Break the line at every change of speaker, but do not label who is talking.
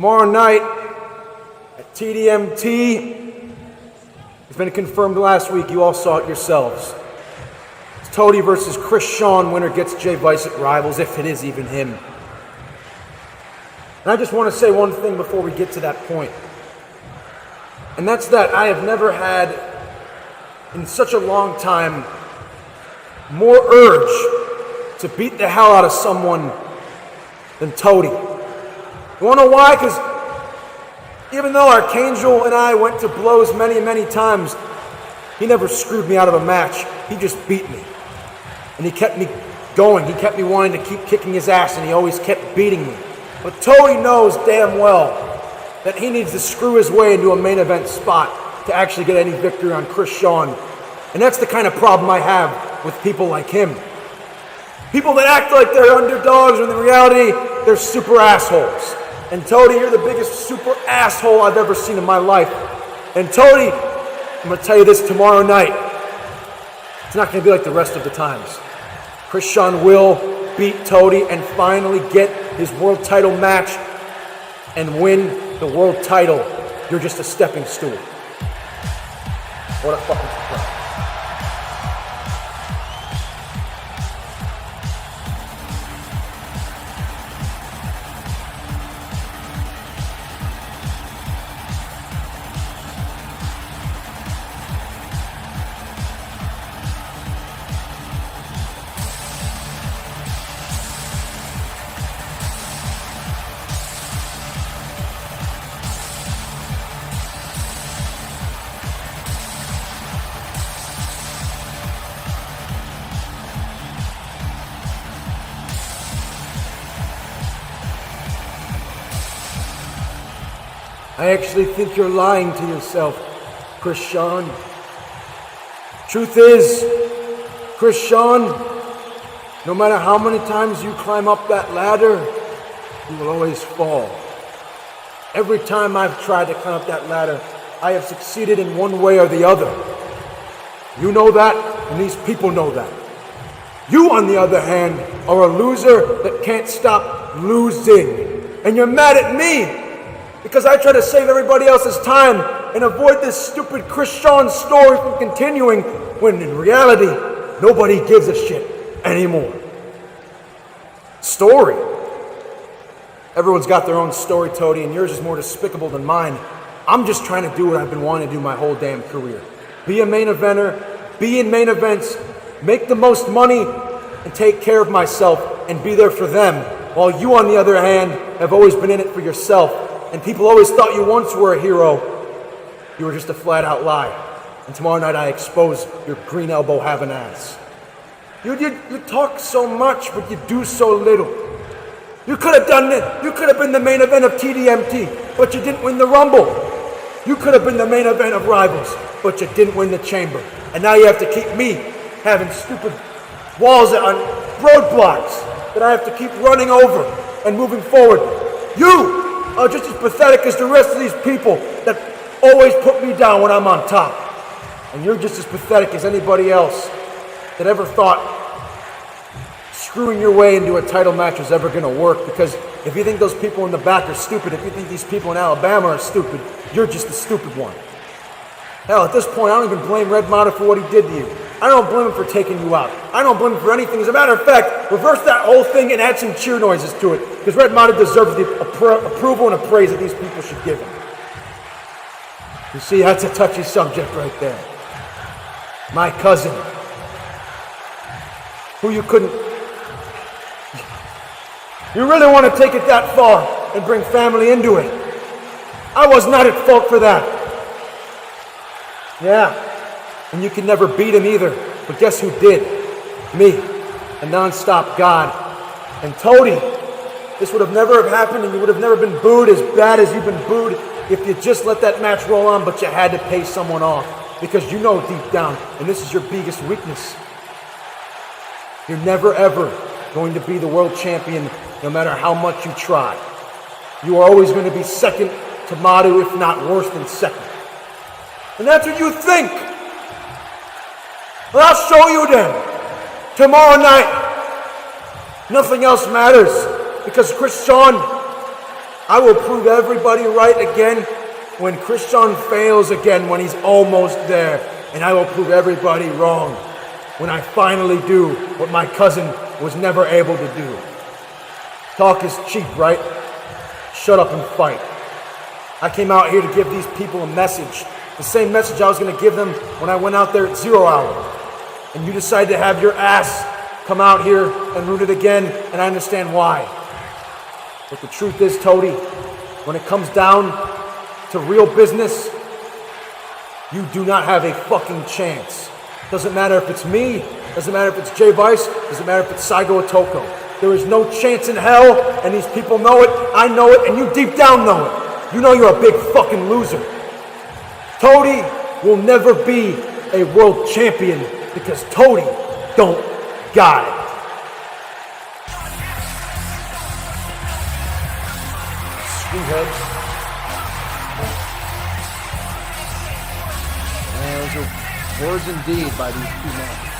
Tomorrow night at T.D.M.T. It's been confirmed last week. You all saw it yourselves. It's TODI versus SHAWN. Winner gets Jay Vice at Rivals, if it is even him. And I just want to say one thing before we get to that point. And that's that I have never had, in such a long time, more urge to beat the hell out of someone than TODI. You wanna know why? Because even though Archangel and I went to blows many, many times, he never screwed me out of a match. He just beat me. And he kept me going. He kept me wanting to keep kicking his ass, and he always kept beating me. But TODI knows damn well that he needs to screw his way into a main event spot to actually get any victory on SHAWN. And that's the kind of problem I have with people like him. People that act like they're underdogs when in reality, they're super assholes. And TODI, you're the biggest super asshole I've ever seen in my life. And TODI, I'm gonna tell you this tomorrow night, it's not gonna be like the rest of the times. SHAWN will beat TODI and finally get his world title match and win the world title. You're just a stepping stool. What a fucking surprise. I actually think you're lying to yourself, SHAWN. Truth is, SHAWN, no matter how many times you climb up that ladder, you will always fall. Every time I've tried to climb up that ladder, I have succeeded in one way or the other. You know that, and these people know that. You, on the other hand, are a loser that can't stop losing. And you're mad at me because I try to save everybody else's time and avoid this stupid SHAWN story from continuing, when in reality, nobody gives a shit anymore. Story. Everyone's got their own story, TODI, and yours is more despicable than mine. I'm just trying to do what I've been wanting to do my whole damn career. Be a main eventer, be in main events, make the most money, and take care of myself and be there for them. While you, on the other hand, have always been in it for yourself. And people always thought you once were a hero. You were just a flat-out lie. And tomorrow night I expose your green elbow having ass. You talk so much, but you do so little. You could have done it. You could have been the main event of T.D.M.T, but you didn't win the Rumble. You could have been the main event of Rivals, but you didn't win the Chamber. And now you have to keep me having stupid walls on roadblocks that I have to keep running over and moving forward. You are just as pathetic as the rest of these people that always put me down when I'm on top. And you're just as pathetic as anybody else that ever thought screwing your way into a title match was ever going to work. Because if you think those people in the back are stupid, if you think these people in Alabama are stupid, you're just the stupid one. Hell, at this point, I don't even blame Red Mata for what he did to you. I don't blame him for taking you out. I don't blame him for anything. As a matter of fact, reverse that whole thing and add some cheer noises to it, because Red Mata deserves the approval and appraise that these people should give him. You see, that's a touchy subject right there. My cousin, who you couldn't... You really want to take it that far and bring family into it? I was not at fault for that. Yeah. And you can never beat him either. But guess who did? Me, a non-stop god. And TODI, this would have never happened, and you would have never been booed as bad as you've been booed if you just let that match roll on, but you had to pay someone off. Because you know deep down, and this is your biggest weakness, you're never ever going to be the world champion no matter how much you try. You are always going to be second to Madu, if not worse than second. And that's what you think. Well, I'll show you then. Tomorrow night. Nothing else matters. Because SHAWN, I will prove everybody right again when Christian fails again, when he's almost there. And I will prove everybody wrong when I finally do what my cousin was never able to do. Talk is cheap, right? Shut up and fight. I came out here to give these people a message. The same message I was going to give them when I went out there at 0 hour. And you decided to have your ass come out here and root it again, and I understand why. But the truth is, TODI, when it comes down to real business, you do not have a fucking chance. Doesn't matter if it's me, doesn't matter if it's Jay Vice, doesn't matter if it's Saigo Otoko. There is no chance in hell, and these people know it, I know it, and you deep down know it. You know you're a big fucking loser. TODI will never be a world champion because TODI don't got it. Screwheads. Those are words indeed by these two men.